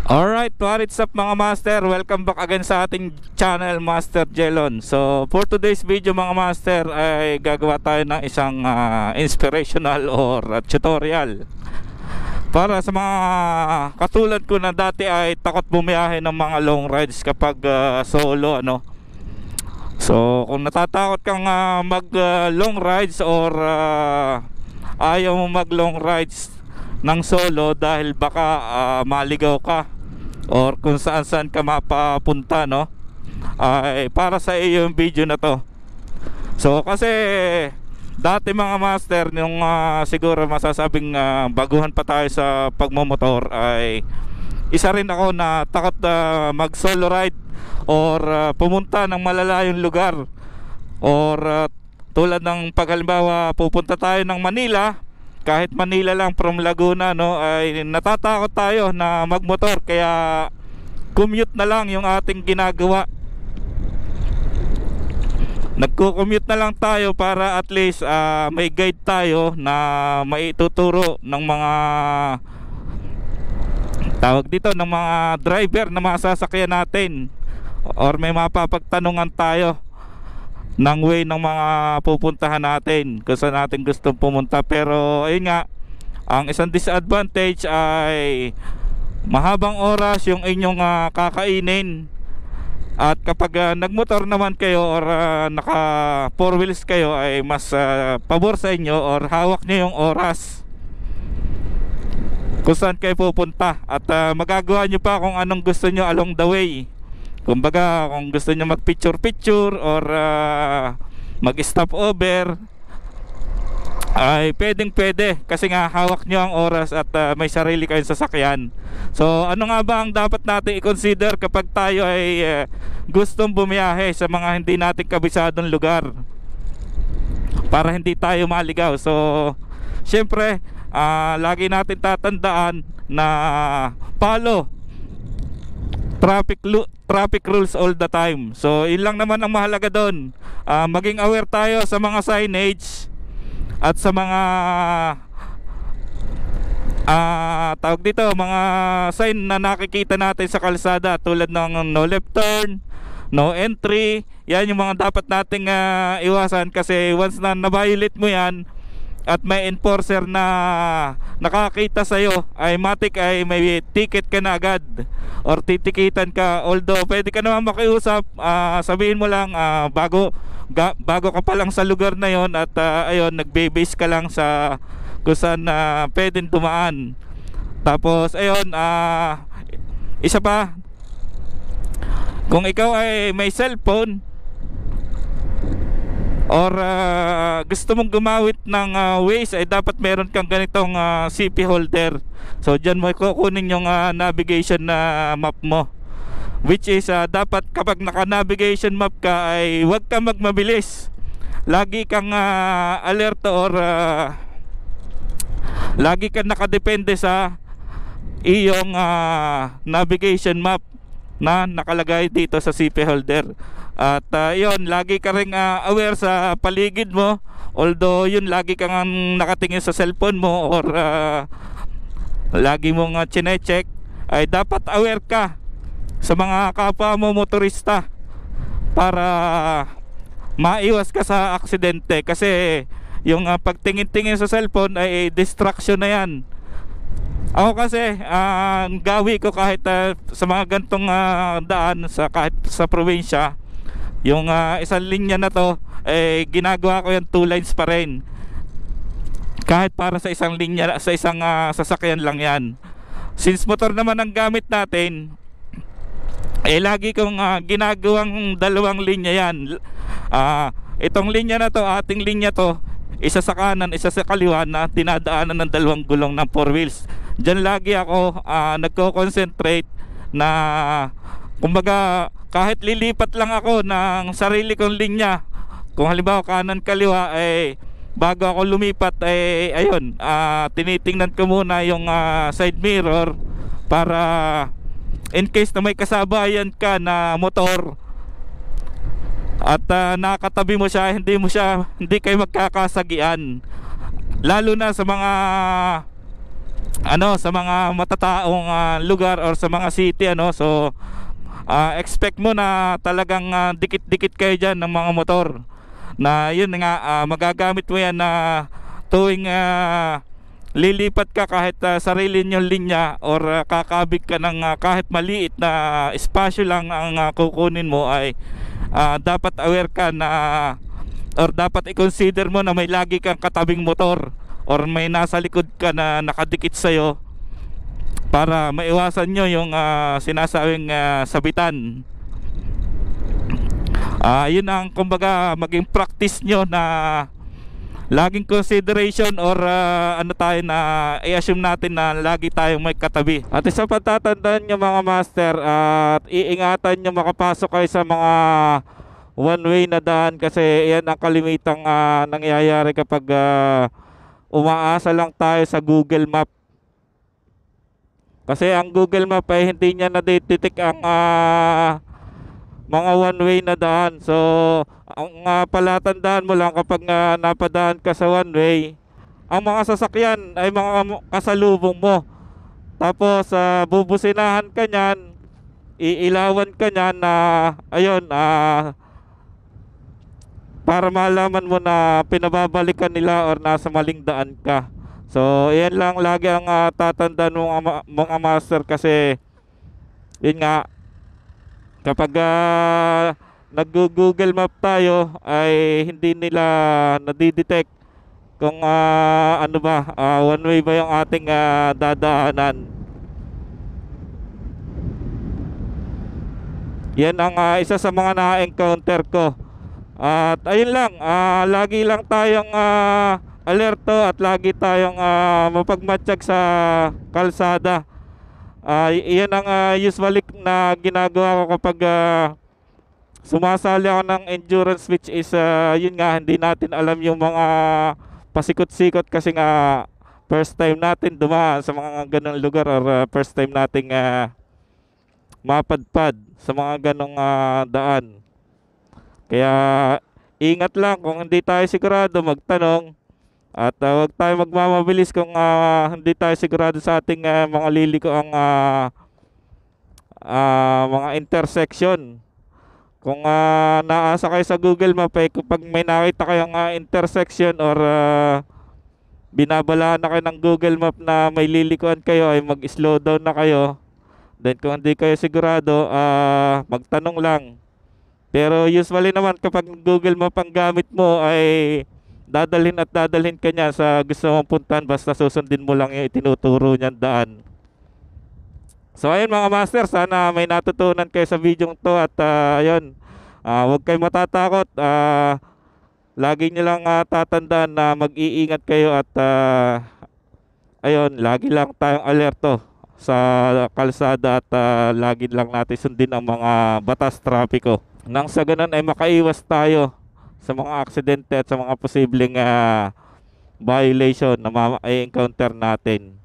Alright, what's up mga master? Welcome back again sa ating channel, Master Jelon. So for today's video mga master ay gagawa tayo ng isang inspirational or tutorial para sa mga katulad ko na dati ay takot bumiyahe ng mga long rides kapag solo, ano. So kung natatakot kang mag long rides or ayaw mo mag long rides ng solo dahil baka maligaw ka or kung saan ka mapapunta, no, ay para sa iyo yung video na to. So kasi dati mga master, nung siguro masasabing baguhan pa tayo sa pagmomotor, ay isa rin ako na takot mag solo ride or pumunta ng malalayong lugar or tulad ng paghalimbawa pupunta tayo ng Manila, kahit Manila lang from Laguna, no, ay natatakot tayo na magmotor, kaya commute na lang yung ating ginagawa. Nagko-commute na lang tayo para at least may guide tayo na maituturo ng mga tawag dito, ng mga driver na masasakyan natin, or may mapapagtanungan tayo ng way ng mga pupuntahan natin kung saan natin gustong pumunta. Pero ayun nga, ang isang disadvantage ay mahabang oras yung inyong kakainin. At kapag nagmotor naman kayo or naka 4 wheels kayo, ay mas pabor sa inyo or hawak nyo yung oras kung saan kayo pupunta, at magagawa nyo pa kung anong gusto nyo along the way. Kumbaga, kung gusto nyo mag picture or mag stop over, ay pwede kasi nga hawak nyo ang oras at may sarili kayong sasakyan. So ano nga ba ang dapat natin i-consider kapag tayo ay gustong bumiyahe sa mga hindi natin kabisadong lugar para hindi tayo maligaw? So syempre, lagi natin tatandaan na follow traffic rules all the time. So yun lang naman ang mahalaga doon. Maging aware tayo sa mga signage at sa mga tawag dito, mga sign na nakikita natin sa kalsada, tulad ng no left turn, no entry. Yan yung mga dapat nating iwasan, kasi once na na-violate mo yan at may enforcer na nakakita sa'yo, ay matik ay may ticket ka na agad or titikitan ka. Although pwede ka naman makiusap, sabihin mo lang bago ka pa lang sa lugar na yon, at ayun, nagbe-base ka lang sa kung saan pwedeng dumaan. Tapos ayun, isa pa, kung ikaw ay may cellphone or gusto mong gumamit ng Waze, ay dapat meron kang ganitong CP holder. So dyan mo kukunin yung navigation na map mo, which is dapat kapag naka navigation map ka ay huwag kang magmabilis. Lagi kang alerto or lagi kang nakadepende sa iyong navigation map na nakalagay dito sa CP holder. At yun, lagi ka rin aware sa paligid mo. Although yun, lagi kang nakatingin sa cellphone mo or lagi mong chine-check, ay dapat aware ka sa mga kapwa mo motorista para maiwas ka sa aksidente. Kasi yung pagtingin-tingin sa cellphone ay distraction na yan. Ako kasi, ang gawi ko kahit sa mga gantong daan, kahit sa probinsya, yung isang linya na to, ginagawa ko yung 2 lines pa rin, kahit para sa isang linya, sa isang sasakyan lang yan. Since motor naman ang gamit natin, lagi kong ginagawang 2 linya yan. Itong linya na to, ating linya to, isa sa kanan, isa sa kaliwa, na tinadaanan ng 2 gulong ng 4 wheels. Diyan lagi ako nagko-concentrate na, kumbaga, kahit lilipat lang ako ng sarili kong linya, kung halimbawa kanan kaliwa, bago ako lumipat, ayun, tinitingnan ko muna yung side mirror para in case na may kasabayan ka na motor at nakatabi mo siya, hindi kayo magkakasagian. Lalo na sa mga sa mga matataong lugar or sa mga city, so expect mo na talagang dikit-dikit kayo diyan ng mga motor, na yun nga, magagamit mo yan na tuwing lilipat ka kahit sarili nyong linya, or kakabig ka ng kahit maliit na espasyo lang ang kukunin mo, ay dapat aware ka na, or dapat i-consider mo na may lagi kang katabing motor or may nasa likod ka na nakadikit sa'yo, para maiwasan nyo yung sinasabing sabitan. Yun ang kumbaga maging practice nyo, na laging consideration, or tayo na i-assume natin na lagi tayong may katabi. At isa pa tatandaan nyo mga master, at iingatan nyo makapasok kayo sa mga one way na daan, kasi yan ang kalimitang nangyayari kapag umaasa lang tayo sa Google Map. Kasi ang Google Map ay hindi niya nadidetect ang mga one way na daan. So ang palatandaan mo lang kapag napadaan ka sa one way, ang mga sasakyan ay mga kasalubong mo. Tapos bubusinahan ka niyan, iilawan ka niyan na ayun, para malaman mo na pinababalikan nila or nasa maling daan ka. So yan lang lagi ang tatandaan ng mga master, kasi yun nga, kapag nag-Google Map tayo ay hindi nila nadidetect kung one way ba yung ating dadaanan. Yan ang isa sa mga na-encounter ko. At ayun lang, lagi lang tayong alerto, at lagi tayong mapagmatsyag sa kalsada. Iyan ang usually na ginagawa ko kapag sumasali ako ng endurance, which is yun nga, hindi natin alam yung mga pasikot-sikot, kasi nga first time natin dumaan sa mga ganong lugar, or first time nating mapadpad sa mga ganong daan. Kaya ingat lang, kung hindi tayo sigurado magtanong, at huwag tayo magmamabilis kung hindi tayo sigurado sa ating mga liliko ang mga intersection. Kung naasa kayo sa Google Map, kapag may nakita kayong intersection, or binabalaan na kayo ng Google Map na may lilikuan kayo, ay mag-slow down na kayo. Then kung hindi kayo sigurado, magtanong lang. Pero usually naman kapag Google Map ang gamit mo, ay dadalhin at dadalhin ka niya sa gusto mong puntahan, basta susundin mo lang yung itinuturo niyang daan. So ayun mga master, sana may natutunan kayo sa video to, at ayun, huwag kayong matatakot. Lagi niyo lang tatandaan na mag-iingat kayo, at ayun, lagi lang tayong alerto sa kalsada, at lagi lang natin sundin ang mga batas trapiko, nang sa ganun ay makaiwas tayo sa mga aksidente at sa mga posibleng violation na ma-encounter natin.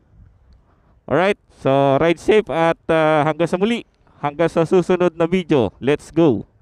Alright, so ride safe, at hanggang sa muli, hanggang sa susunod na video. Let's go!